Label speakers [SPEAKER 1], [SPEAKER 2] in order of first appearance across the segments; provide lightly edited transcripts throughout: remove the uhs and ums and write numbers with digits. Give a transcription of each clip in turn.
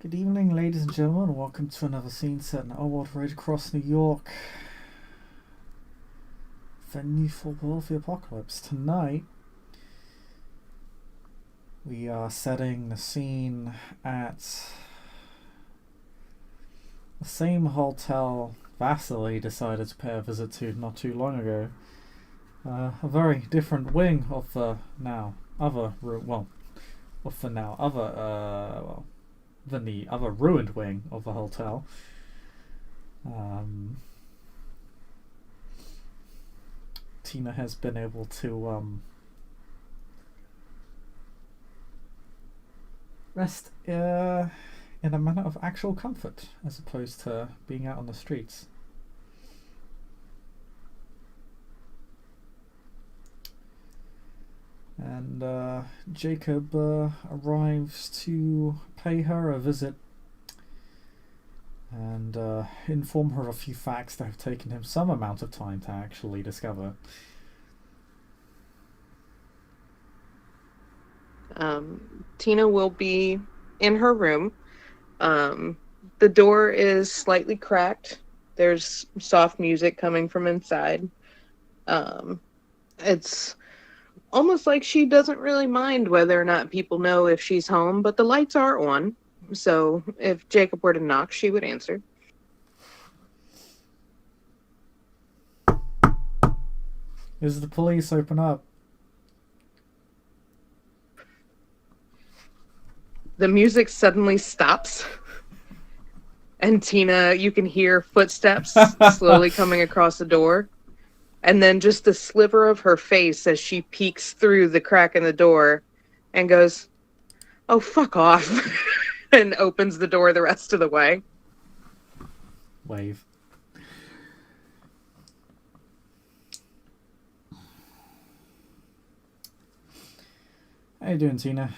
[SPEAKER 1] Good evening, ladies and gentlemen. Welcome to another scene set in Old Road across New York. Venue for World of the Apocalypse. Tonight, we are setting the scene at the same hotel Vasily decided to pay a visit to not too long ago. A very different wing of the now other than the other ruined wing of the hotel. Tina has been able to rest in a manner of actual comfort as opposed to being out on the streets. And Jacob arrives to pay her a visit and inform her of a few facts that have taken him some amount of time to actually discover.
[SPEAKER 2] Tina will be in her room. The door is slightly cracked. There's soft music coming from inside. It's almost like she doesn't really mind whether or not people know if she's home, but the lights are on. So if Jacob were to knock, she would answer.
[SPEAKER 1] Is the police? Open up.
[SPEAKER 2] The music suddenly stops. And Tina, you can hear footsteps slowly coming across the door. And then just the sliver of her face as she peeks through the crack in the door and goes, "Oh, fuck off," and opens the door the rest of the way.
[SPEAKER 1] Wave. How you doing, Tina?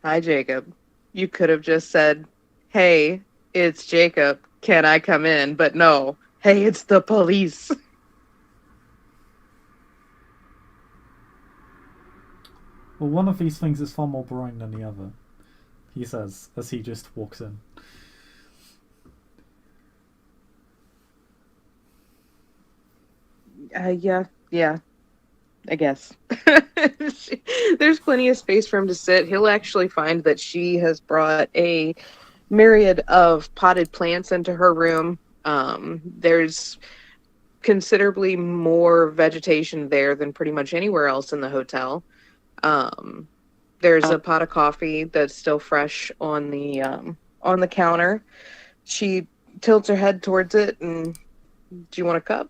[SPEAKER 2] "Hi, Jacob." You could have just said, "Hey, it's Jacob. Can I come in?" But no. "Hey, it's the police."
[SPEAKER 1] Well, one of these things is far more boring than the other, he says as he just walks in.
[SPEAKER 2] Yeah, I guess. There's plenty of space for him to sit. He'll actually find that she has brought a myriad of potted plants into her room. There's considerably more vegetation there than pretty much anywhere else in the hotel. Um, there's a pot of coffee that's still fresh on the counter. She tilts her head towards it and, "Do you want a cup?"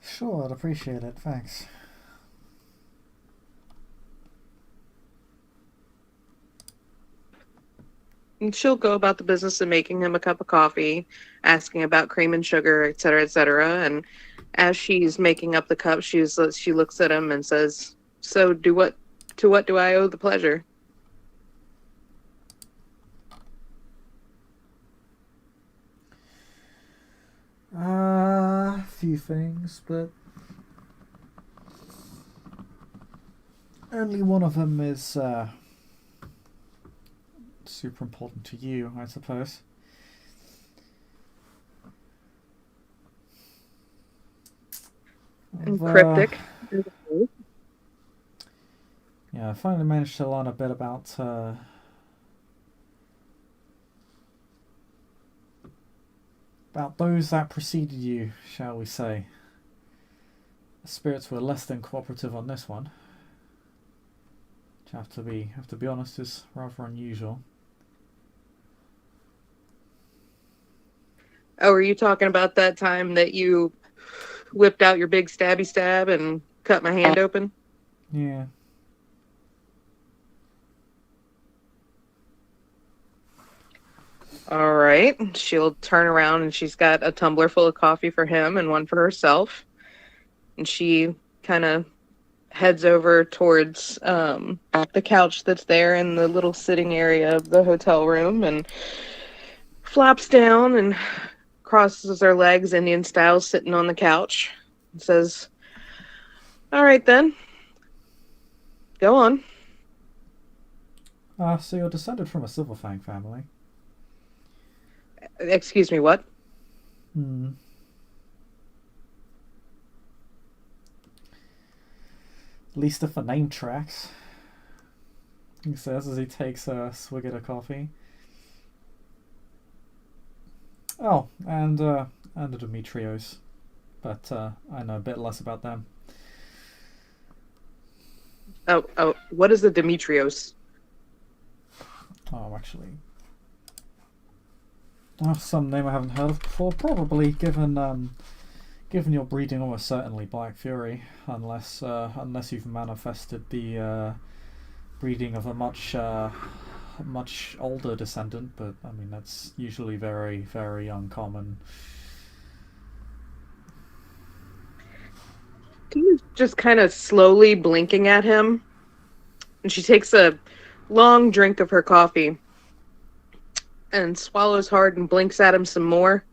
[SPEAKER 1] Sure, I'd appreciate it, thanks.
[SPEAKER 2] And she'll go about the business of making him a cup of coffee, asking about cream and sugar, et cetera, et cetera. And as she's making up the cup, she looks at him and says, "So, to what do I owe the pleasure?"
[SPEAKER 1] A few things, but only one of them is super important to you, I suppose.
[SPEAKER 2] And
[SPEAKER 1] I've,
[SPEAKER 2] cryptic.
[SPEAKER 1] I finally managed to learn a bit about those that preceded you, shall we say. The spirits were less than cooperative on this one, which have to be honest, is rather unusual.
[SPEAKER 2] Oh, are you talking about that time that you whipped out your big stabby stab and cut my hand open?
[SPEAKER 1] Yeah.
[SPEAKER 2] All right. She'll turn around and she's got a tumbler full of coffee for him and one for herself. And she kind of heads over towards the couch that's there in the little sitting area of the hotel room and flops down and crosses her legs Indian style sitting on the couch and says, All right then. Go on.
[SPEAKER 1] So you're descended from a Silverfang family.
[SPEAKER 2] Excuse me, what?
[SPEAKER 1] Hmm. At least if the name tracks. He says as he takes a swig at a coffee. Oh, and the Demetrios, but I know a bit less about them.
[SPEAKER 2] Oh, what is the Demetrios?
[SPEAKER 1] Oh, actually, some name I haven't heard of before. Probably given your breeding, almost certainly Black Fury, unless you've manifested the breeding of a much older descendant. But I mean that's usually very very uncommon.
[SPEAKER 2] She's just kind of slowly blinking at him, and she takes a long drink of her coffee and swallows hard and blinks at him some more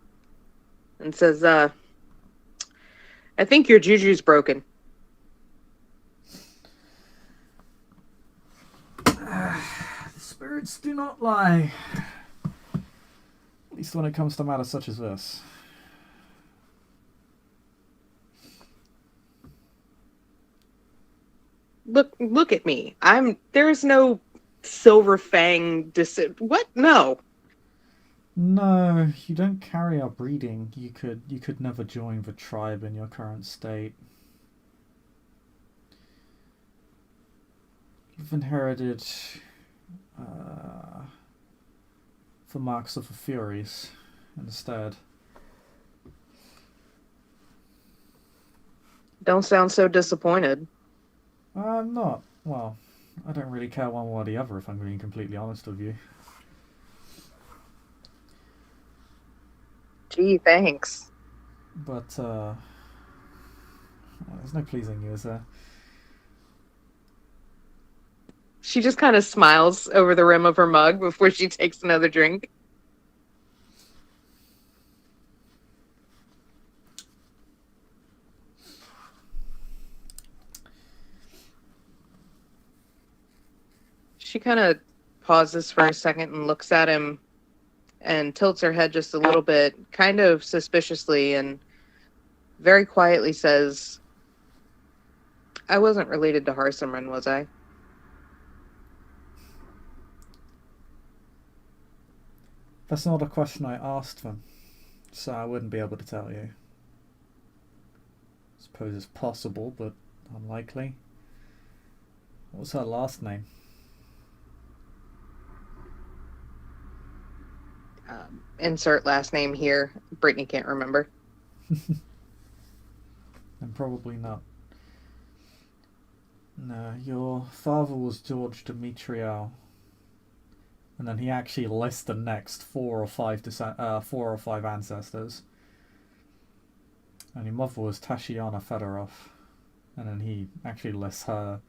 [SPEAKER 2] and says, I think your juju's broken.
[SPEAKER 1] The spirits do not lie. At least when it comes to matters such as this.
[SPEAKER 2] Look at me. There's no silver fang what? No.
[SPEAKER 1] No, you don't carry our breeding. You could never join the tribe in your current state. You've inherited uh, the marks of the Furies instead.
[SPEAKER 2] Don't sound so disappointed.
[SPEAKER 1] I'm not. Well, I don't really care one way or the other if I'm being completely honest with you.
[SPEAKER 2] Gee, thanks.
[SPEAKER 1] But there's no pleasing you, is there?
[SPEAKER 2] She just kind of smiles over the rim of her mug before she takes another drink. She kind of pauses for a second and looks at him and tilts her head just a little bit, kind of suspiciously, and very quietly says, I wasn't related to Harsimran, was I?
[SPEAKER 1] That's not a question I asked them, so I wouldn't be able to tell you. I suppose it's possible, but unlikely. What was her last name?
[SPEAKER 2] Insert last name here. Brittany can't remember.
[SPEAKER 1] And probably not. No, your father was George Demetriou, and then he actually lists the next four or five ancestors. And your mother was Tashiana Fedorov, and then he actually lists her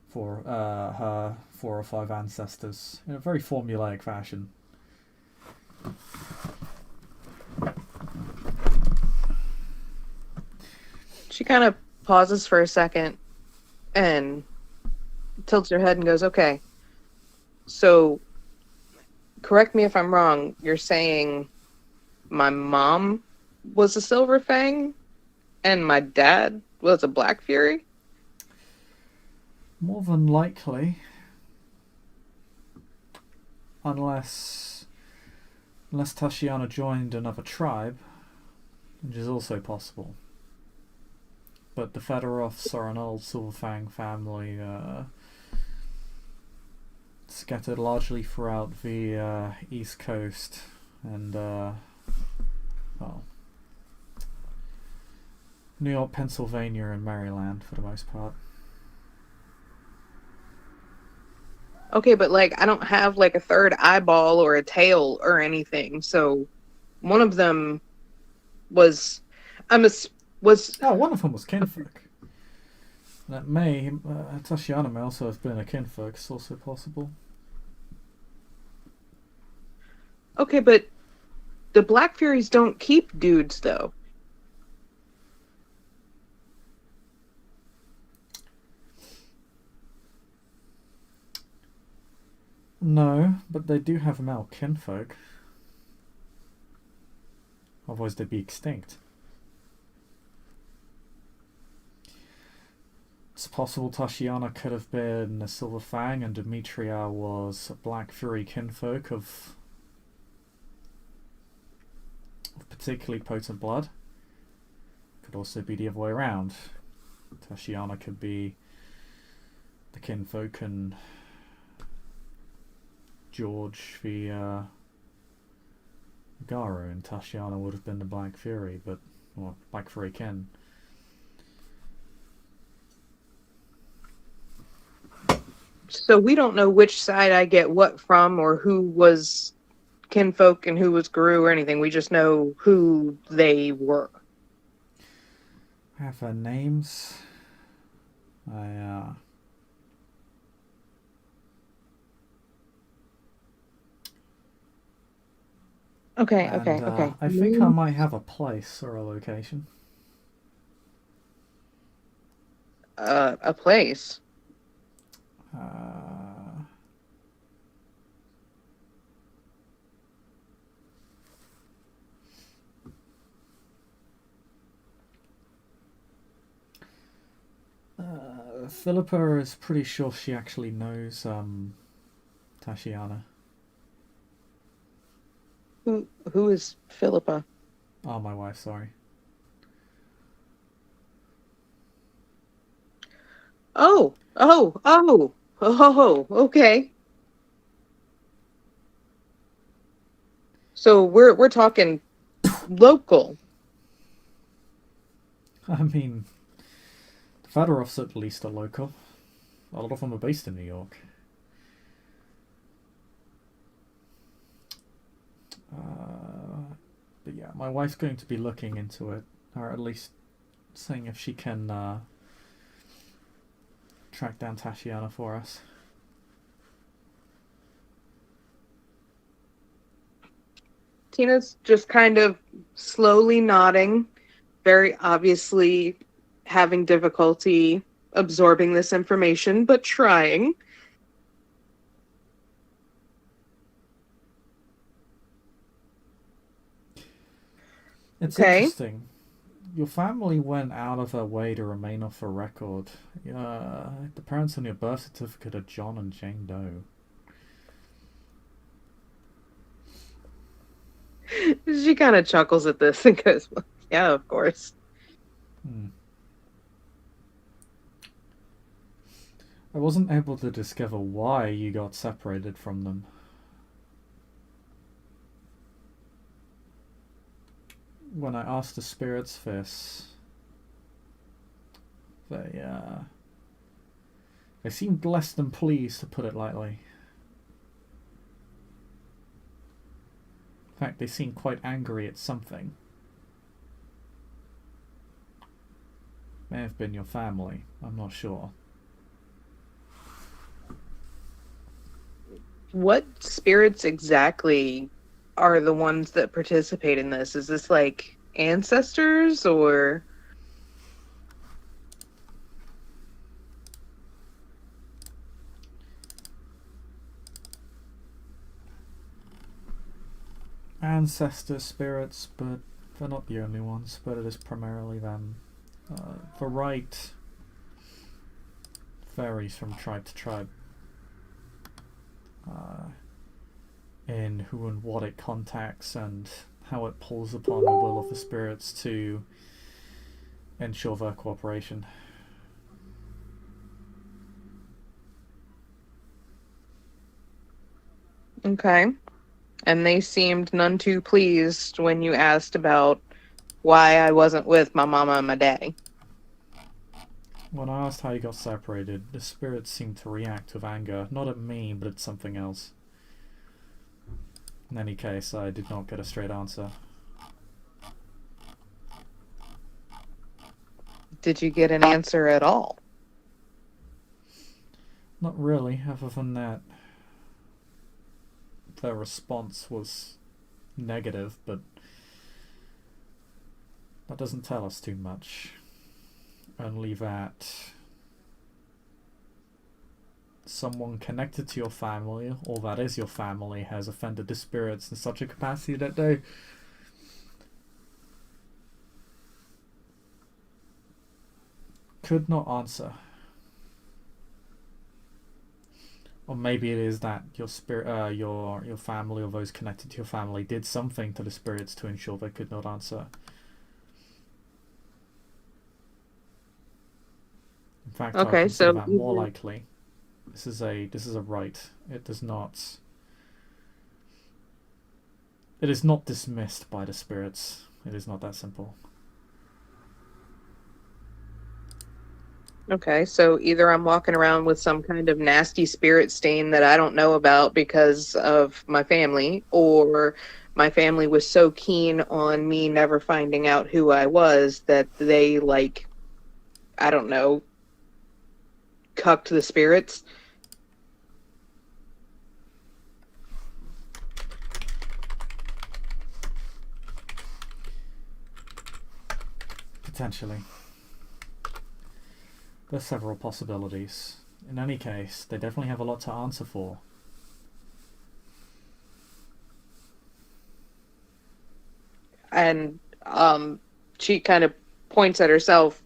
[SPEAKER 1] four or five ancestors in a very formulaic fashion.
[SPEAKER 2] She kind of pauses for a second and tilts her head and goes, okay, so correct me if I'm wrong. You're saying my mom was a Silver Fang and my dad was a Black Fury?
[SPEAKER 1] More than likely, unless Tashiana joined another tribe, which is also possible. But the Fedorovs are an old Silverfang family, scattered largely throughout the East Coast and, well, New York, Pennsylvania, and Maryland for the most part.
[SPEAKER 2] Okay, but like I don't have like a third eyeball or a tail or anything. So one of them was I'm a was
[SPEAKER 1] Oh, one of them was kinfolk. That Tashiana may also have been a kinfolk. It's also possible.
[SPEAKER 2] okay, but the Black Furies don't keep dudes though.
[SPEAKER 1] No, but they do have male kinfolk. Otherwise they'd be extinct. It's possible Tashiana could have been a Silver Fang and Demetria was a Black Fury kinfolk of particularly potent blood. Could also be the other way around. Tashiana could be the kinfolk and George the Garu, and Tashiana would have been the Black Fury, or Black Fury kin.
[SPEAKER 2] So we don't know which side I get what from, or who was kinfolk and who was Guru or anything. We just know who they were.
[SPEAKER 1] I have their names. I
[SPEAKER 2] Okay,
[SPEAKER 1] and
[SPEAKER 2] okay.
[SPEAKER 1] I think I might have a place or a location.
[SPEAKER 2] A place.
[SPEAKER 1] Uh, Philippa is pretty sure she actually knows Tashiana.
[SPEAKER 2] Who is Philippa?
[SPEAKER 1] Oh, my wife, sorry.
[SPEAKER 2] Oh, okay. So we're talking local.
[SPEAKER 1] I mean, the Fedorovs at least are local. A lot of them are based in New York. But yeah, my wife's going to be looking into it, or at least seeing if she can track down Tashiana for us.
[SPEAKER 2] Tina's just kind of slowly nodding, very obviously having difficulty absorbing this information, but trying.
[SPEAKER 1] It's
[SPEAKER 2] Okay.
[SPEAKER 1] interesting. Your family went out of their way to remain off the record. The parents on your birth certificate are John and Jane Doe.
[SPEAKER 2] She kind of chuckles at this and goes, well, yeah, of course.
[SPEAKER 1] I wasn't able to discover why you got separated from them. When I asked the spirits this, they seemed less than pleased, to put it lightly. In fact, they seemed quite angry at something. May have been your family, I'm not sure.
[SPEAKER 2] What spirits exactly are the ones that participate in this? Is this like ancestors or?
[SPEAKER 1] Ancestor spirits, but they're not the only ones, but it is primarily them. The right varies from tribe to tribe in who and what it contacts and how it pulls upon the will of the spirits to ensure their cooperation.
[SPEAKER 2] Okay. And they seemed none too pleased when you asked about why I wasn't with my mama and my daddy.
[SPEAKER 1] When I asked how you got separated, the spirits seemed to react with anger, not at me, but at something else. In any case, I did not get a straight answer.
[SPEAKER 2] Did you get an answer at all?
[SPEAKER 1] Not really, other than that their response was negative, but that doesn't tell us too much. Only that someone connected to your family, or that is your family, has offended the spirits in such a capacity that they could not answer. Or maybe it is that your spirit, your family, or those connected to your family, did something to the spirits to ensure they could not answer. In fact, I would
[SPEAKER 2] Okay,
[SPEAKER 1] consider
[SPEAKER 2] so
[SPEAKER 1] that more likely. This is a right. It does not. It is not dismissed by the spirits. It is not that simple.
[SPEAKER 2] okay, so either I'm walking around with some kind of nasty spirit stain that I don't know about because of my family, or my family was so keen on me never finding out who I was that they, like, I don't know, cucked the spirits.
[SPEAKER 1] Potentially. There's several possibilities. In any case, they definitely have a lot to answer for.
[SPEAKER 2] And she kind of points at herself.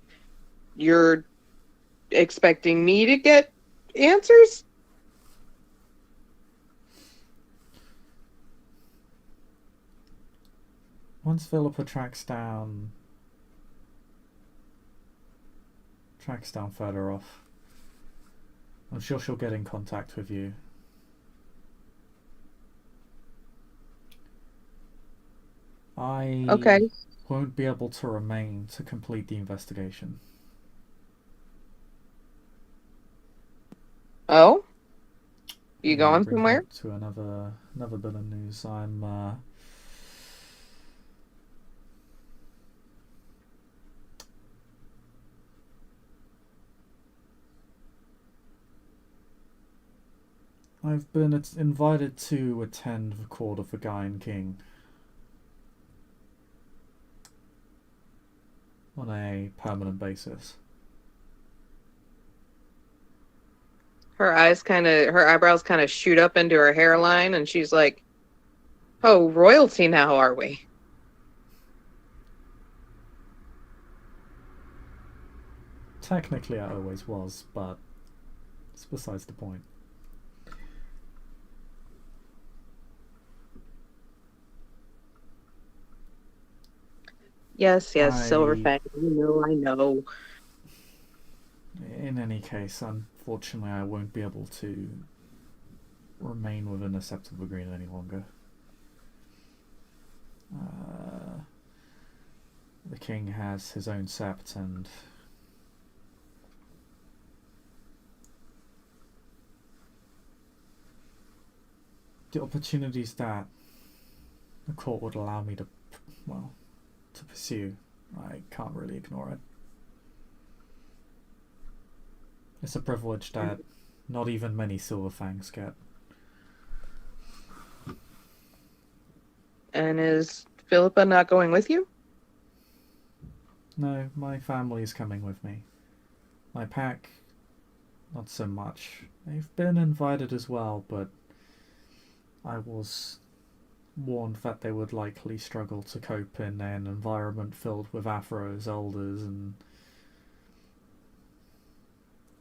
[SPEAKER 2] You're expecting me to get answers?
[SPEAKER 1] Once Philippa tracks down further off, I'm sure she'll get in contact with you. I
[SPEAKER 2] Okay.
[SPEAKER 1] won't be able to remain to complete the investigation.
[SPEAKER 2] Oh? You
[SPEAKER 1] And that
[SPEAKER 2] going
[SPEAKER 1] brings me
[SPEAKER 2] somewhere?
[SPEAKER 1] up to another bit of news. I've been invited to attend the court of the Gaian King on a permanent basis.
[SPEAKER 2] Her eyebrows kind of shoot up into her hairline, and she's like, "Oh, royalty now, are we?"
[SPEAKER 1] Technically, I always was, but it's besides the point.
[SPEAKER 2] Yes, yes,
[SPEAKER 1] I,
[SPEAKER 2] Silverfang. I know.
[SPEAKER 1] in any case, unfortunately, I won't be able to remain within the Sept of the Green any longer. Uh, the king has his own sept, and the opportunities that the court would allow me to, well, to pursue, I can't really ignore it. It's a privilege that not even many Silverfangs get.
[SPEAKER 2] And is Philippa not going with you?
[SPEAKER 1] No, my family is coming with me. My pack, not so much. They've been invited as well, but I was warned that they would likely struggle to cope in an environment filled with Afros, elders, and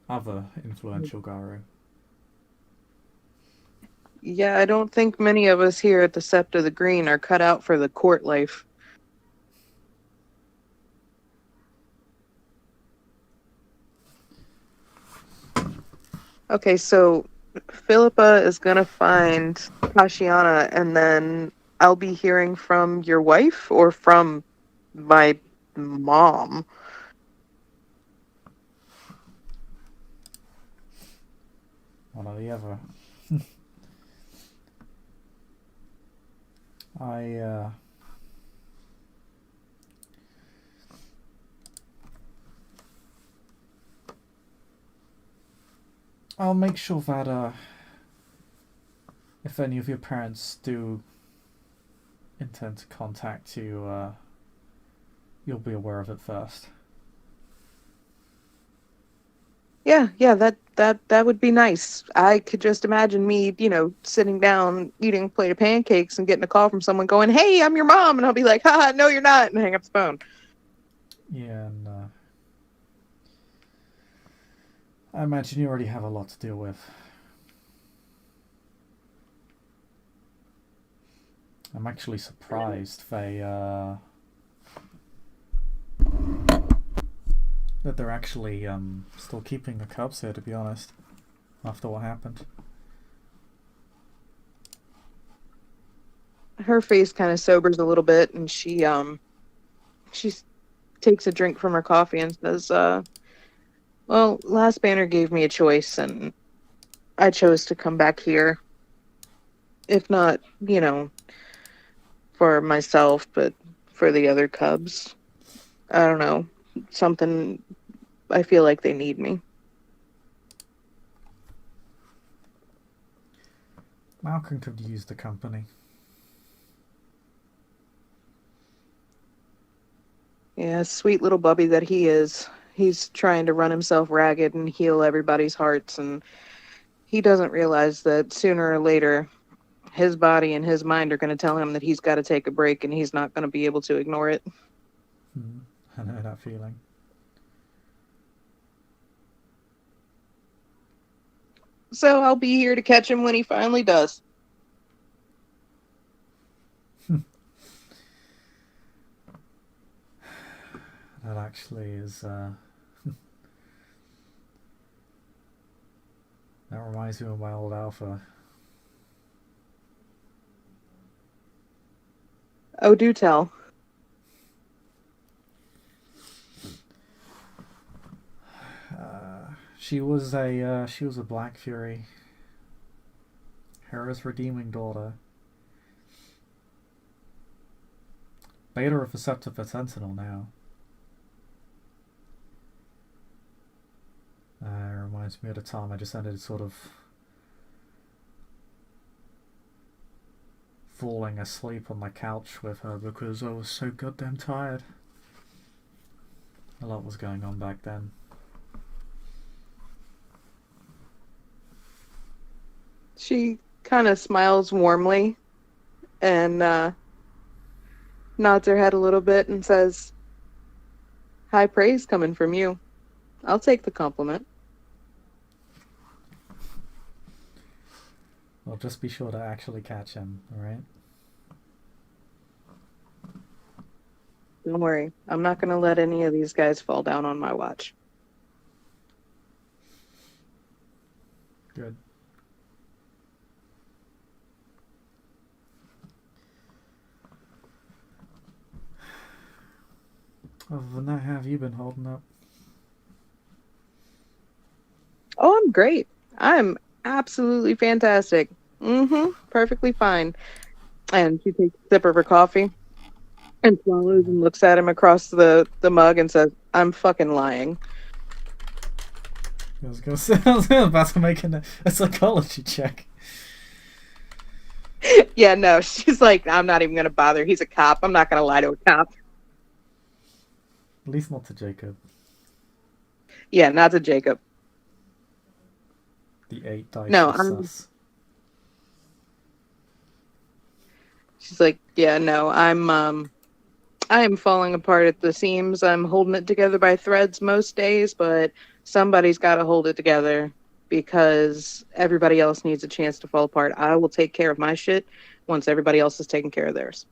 [SPEAKER 1] other influential Garu.
[SPEAKER 2] Yeah, I don't think many of us here at the Sept of the Green are cut out for the court life. Okay, so Philippa is gonna find Tashiana, and then I'll be hearing from your wife or from my mom.
[SPEAKER 1] One or the other. I I'll make sure that if any of your parents do intend to contact you, you'll be aware of it first.
[SPEAKER 2] Yeah, that would be nice. I could just imagine me, sitting down, eating a plate of pancakes, and getting a call from someone going, "Hey, I'm your mom," and I'll be like, "Haha, no, you're not," and hang up the phone.
[SPEAKER 1] Yeah, and I imagine you already have a lot to deal with. I'm actually surprised that they're actually still keeping the Cubs here. To be honest, after what happened.
[SPEAKER 2] Her face kind of sobers a little bit, and she takes a drink from her coffee and says, "Well, last banner gave me a choice, and I chose to come back here. If not, for myself, but for the other Cubs. I don't know. Something, I feel like they need me."
[SPEAKER 1] Malcolm could use the company.
[SPEAKER 2] Yeah, sweet little bubby that he is. He's trying to run himself ragged and heal everybody's hearts, and he doesn't realize that sooner or later his body and his mind are going to tell him that he's got to take a break and he's not going to be able to ignore it.
[SPEAKER 1] I know that feeling.
[SPEAKER 2] So I'll be here to catch him when he finally does.
[SPEAKER 1] That actually is. That reminds me of my old Alpha.
[SPEAKER 2] Oh, do tell.
[SPEAKER 1] She was a Black Fury. Hera's redeeming daughter. Beta of receptor for Sentinel now. Reminds me of the time I just ended sort of falling asleep on my couch with her because I was so goddamn tired. A lot was going on back then.
[SPEAKER 2] She kind of smiles warmly and nods her head a little bit and says, "High praise coming from you. I'll take the compliment."
[SPEAKER 1] Well, just be sure to actually catch him, alright?
[SPEAKER 2] Don't worry. I'm not going to let any of these guys fall down on my watch.
[SPEAKER 1] Good. Other than that, how have you been holding up?
[SPEAKER 2] Oh, I'm great. I'm absolutely fantastic. Perfectly fine. And she takes a sip of her coffee and swallows and looks at him across the mug and says, "I'm fucking lying."
[SPEAKER 1] I was about to make a psychology check.
[SPEAKER 2] Yeah, no, she's like, "I'm not even going to bother. He's a cop. I'm not going to lie to a cop."
[SPEAKER 1] At least not to Jacob.
[SPEAKER 2] Yeah, not to Jacob.
[SPEAKER 1] The 8 dice
[SPEAKER 2] No,
[SPEAKER 1] of sus.
[SPEAKER 2] She's like, "Yeah, no, I am falling apart at the seams. I'm holding it together by threads most days, but somebody's got to hold it together because everybody else needs a chance to fall apart. I will take care of my shit once everybody else has taken care of theirs."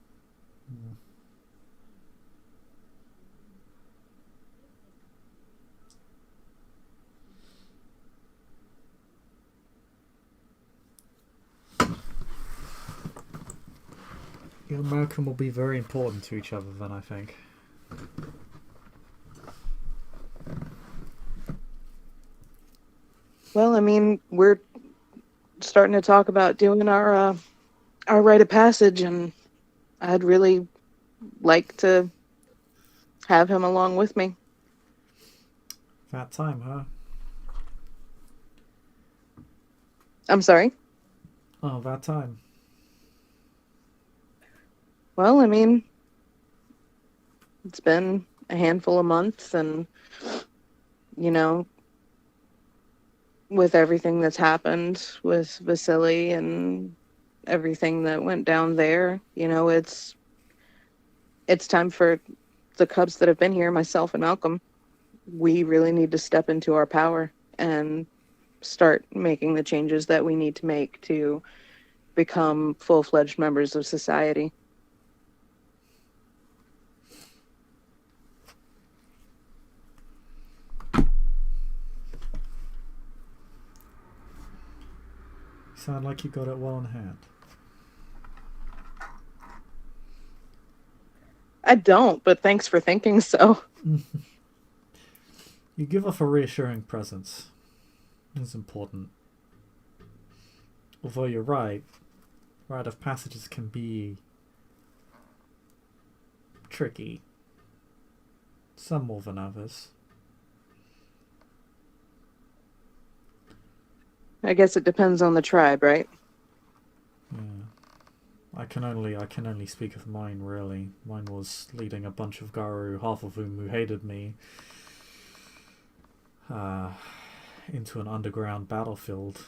[SPEAKER 1] You and Malcolm will be very important to each other then, I think.
[SPEAKER 2] Well, I mean, we're starting to talk about doing our rite of passage, and I'd really like to have him along with me.
[SPEAKER 1] That time, huh?
[SPEAKER 2] I'm sorry?
[SPEAKER 1] Oh, that time.
[SPEAKER 2] Well, I mean, it's been a handful of months, and, you know, with everything that's happened with Vasily and everything that went down there, it's time for the Cubs that have been here, myself and Malcolm. We really need to step into our power and start making the changes that we need to make to become full-fledged members of society.
[SPEAKER 1] Sound like you got it well in hand.
[SPEAKER 2] I don't, but thanks for thinking so.
[SPEAKER 1] You give off a reassuring presence. It's important. Although you're right, rite of passages can be tricky. Some more than others.
[SPEAKER 2] I guess it depends on the tribe, right?
[SPEAKER 1] Yeah. I can only speak of mine, really. Mine was leading a bunch of Garu, half of who hated me, into an underground battlefield.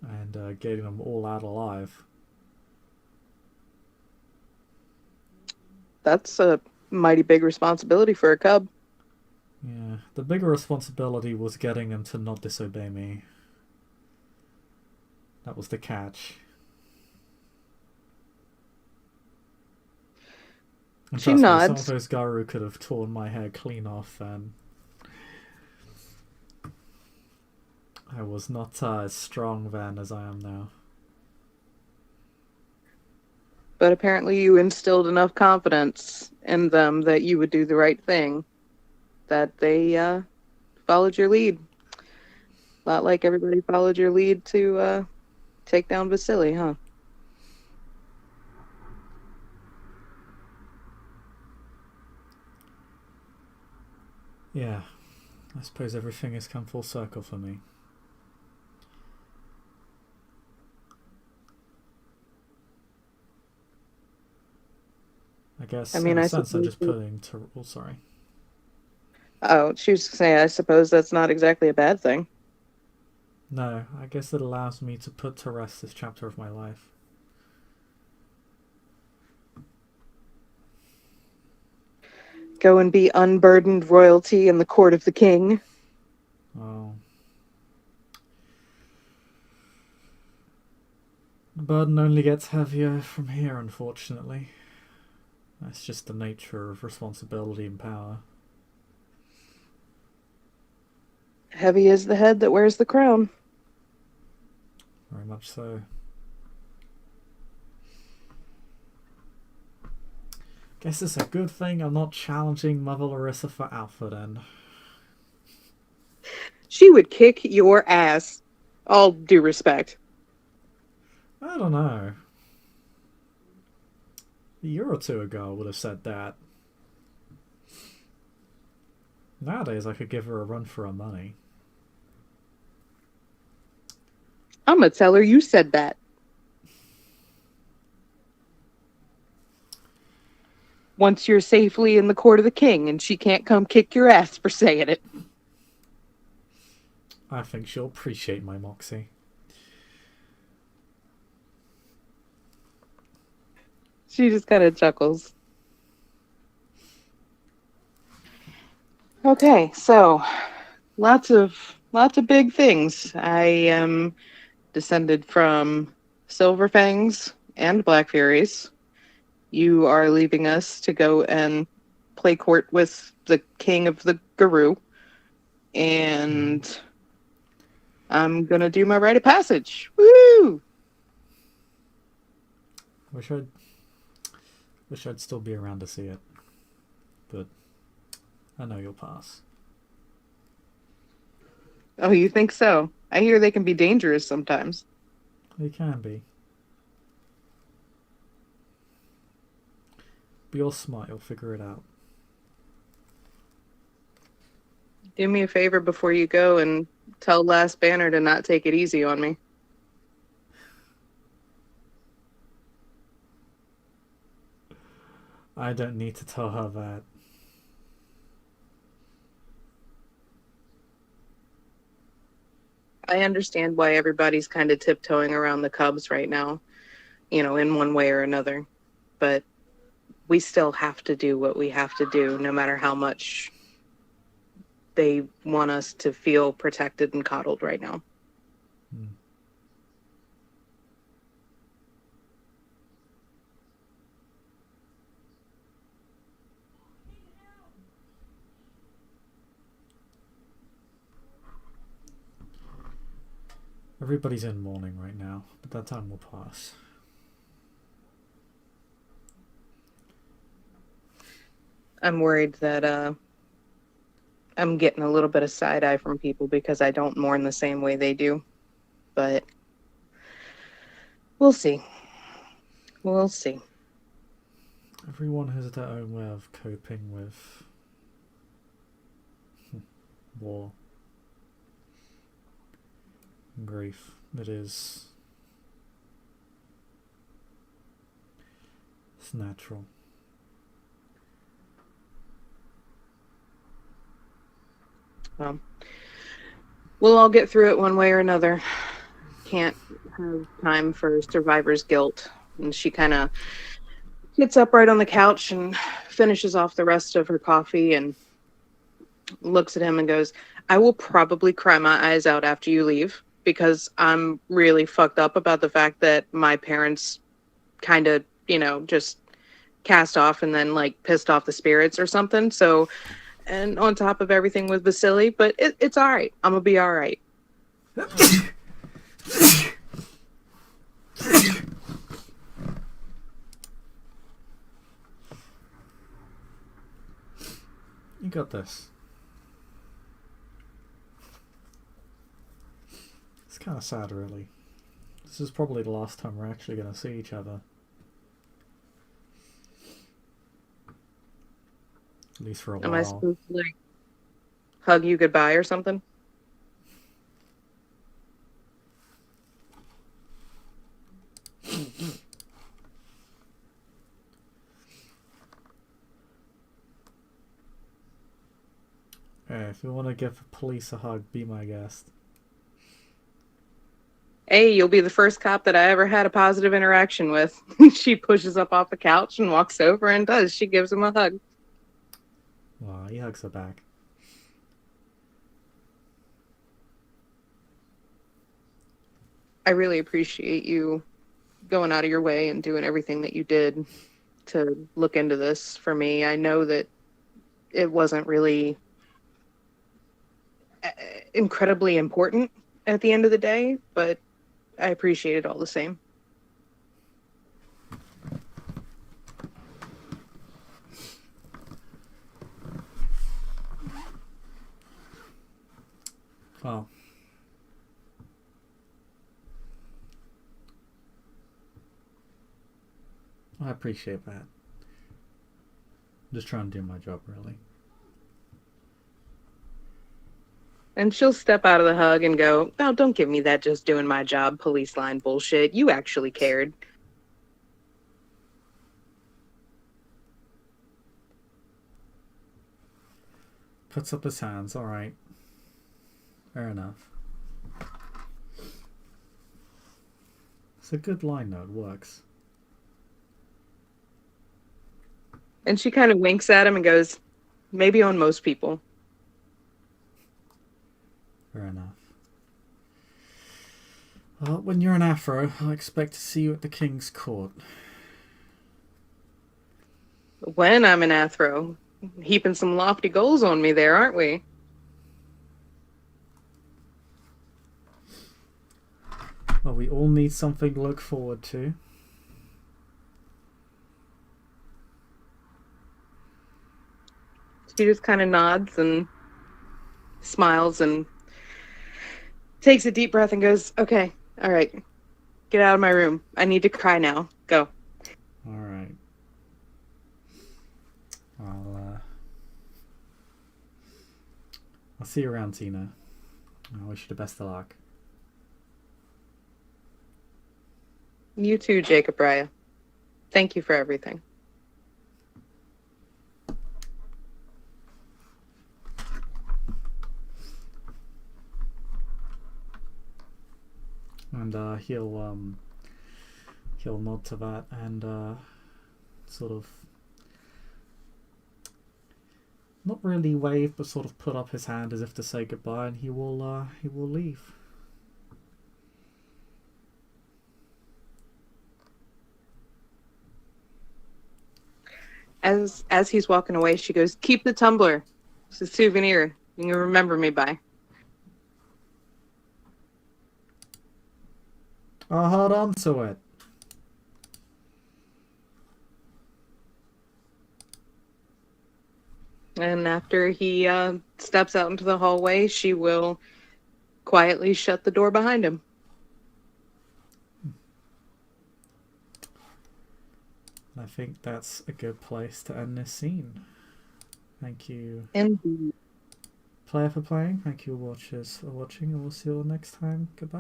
[SPEAKER 1] And getting them all out alive.
[SPEAKER 2] That's a mighty big responsibility for a cub.
[SPEAKER 1] Yeah, the bigger responsibility was getting them to not disobey me. That was the catch. And
[SPEAKER 2] She
[SPEAKER 1] trust me, some of
[SPEAKER 2] nods.
[SPEAKER 1] those Garu could have torn my hair clean off, and I was not as strong then as I am now.
[SPEAKER 2] But apparently you instilled enough confidence in them that you would do the right thing, that they followed your lead. A lot like everybody followed your lead to take down Vasily, huh?
[SPEAKER 1] Yeah, I suppose everything has come full circle for me. I guess,
[SPEAKER 2] I
[SPEAKER 1] in
[SPEAKER 2] mean,
[SPEAKER 1] a
[SPEAKER 2] I
[SPEAKER 1] sense, I'm
[SPEAKER 2] suppose.
[SPEAKER 1] just putting to... Oh, sorry.
[SPEAKER 2] Oh, she was saying, I suppose that's not exactly a bad thing.
[SPEAKER 1] No, I guess it allows me to put to rest this chapter of my life.
[SPEAKER 2] Go and be unburdened royalty in the court of the king.
[SPEAKER 1] Oh. The burden only gets heavier from here, unfortunately. That's just the nature of responsibility and power.
[SPEAKER 2] Heavy is the head that wears the crown.
[SPEAKER 1] Very much so. Guess it's a good thing I'm not challenging Mother Larissa for Alpha then.
[SPEAKER 2] She would kick your ass. All due respect.
[SPEAKER 1] I don't know. A year or two ago I would have said that. Nowadays I could give her a run for her money.
[SPEAKER 2] I'm gonna tell her you said that. Once you're safely in the court of the king and she can't come kick your ass for saying it.
[SPEAKER 1] I think she'll appreciate my moxie.
[SPEAKER 2] She just kind of chuckles. Okay, so lots of big things. I am descended from Silverfangs and Black Furies. You are leaving us to go and play court with the king of the Garou. And I'm gonna do my rite of passage. Woo!
[SPEAKER 1] Wish I'd still be around to see it. But I know you'll pass.
[SPEAKER 2] Oh, you think so? I hear they can be dangerous sometimes.
[SPEAKER 1] They can be. But you're smart, you'll figure it out.
[SPEAKER 2] Do me a favor before you go and tell Last Banner to not take it easy on me.
[SPEAKER 1] I don't need to tell her that.
[SPEAKER 2] I understand why everybody's kind of tiptoeing around the Cubs right now, in one way or another. But we still have to do what we have to do, no matter how much they want us to feel protected and coddled right now.
[SPEAKER 1] Hmm. Everybody's in mourning right now, but that time will pass.
[SPEAKER 2] I'm worried that I'm getting a little bit of side eye from people because I don't mourn the same way they do. But we'll see. We'll see.
[SPEAKER 1] Everyone has their own way of coping with war and grief. It's natural.
[SPEAKER 2] We'll all get through it one way or another. Can't have time for survivor's guilt. And she kind of gets up right on the couch and finishes off the rest of her coffee and looks at him and goes, I will probably cry my eyes out after you leave because I'm really fucked up about the fact that my parents kind of, just cast off and then like pissed off the spirits or something. So, and on top of everything with Vasily, but it's all right. I'm gonna be all right.
[SPEAKER 1] You got this. It's kind of sad, really. This is probably the last time we're actually going to see each other. At least for a while.
[SPEAKER 2] Am I supposed to like hug you goodbye or something?
[SPEAKER 1] Hey, if you want to give the police a hug, be my guest.
[SPEAKER 2] Hey, you'll be the first cop that I ever had a positive interaction with. She pushes up off the couch and walks over and does. She gives him a hug.
[SPEAKER 1] Wow, he hugs her back.
[SPEAKER 2] I really appreciate you going out of your way and doing everything that you did to look into this for me. I know that it wasn't really incredibly important at the end of the day, but I appreciate it all the same.
[SPEAKER 1] Well, I appreciate that. I'm just trying to do my job, really.
[SPEAKER 2] And she'll step out of the hug and go, "Oh, don't give me that just doing my job police line bullshit. You actually cared."
[SPEAKER 1] Puts up his hands, alright. Fair enough. It's a good line, though. It works.
[SPEAKER 2] And she kind of winks at him and goes, "Maybe on most people."
[SPEAKER 1] Fair enough. Well, when you're an Afro, I'll expect to see you at the King's Court.
[SPEAKER 2] When I'm an Athro, heaping some lofty goals on me there, aren't we?
[SPEAKER 1] Well, we all need something to look forward to.
[SPEAKER 2] She just kind of nods and smiles and takes a deep breath and goes, "Okay, all right, get out of my room. I need to cry now. Go."
[SPEAKER 1] Alright. I'll see you around, Tina. I wish you the best of luck.
[SPEAKER 2] You too, Jacob Raya. Thank you for everything.
[SPEAKER 1] and he'll nod to that and sort of not really wave, but sort of put up his hand as if to say goodbye, and he will leave.
[SPEAKER 2] As he's walking away, she goes, "Keep the tumbler. It's a souvenir. You can remember me by."
[SPEAKER 1] I'll hold on to it.
[SPEAKER 2] And after he steps out into the hallway, she will quietly shut the door behind him.
[SPEAKER 1] I think that's a good place to end this scene. Thank you,
[SPEAKER 2] Indeed.
[SPEAKER 1] player, for playing. Thank you, watchers, for watching, and we'll see you all next time. Goodbye.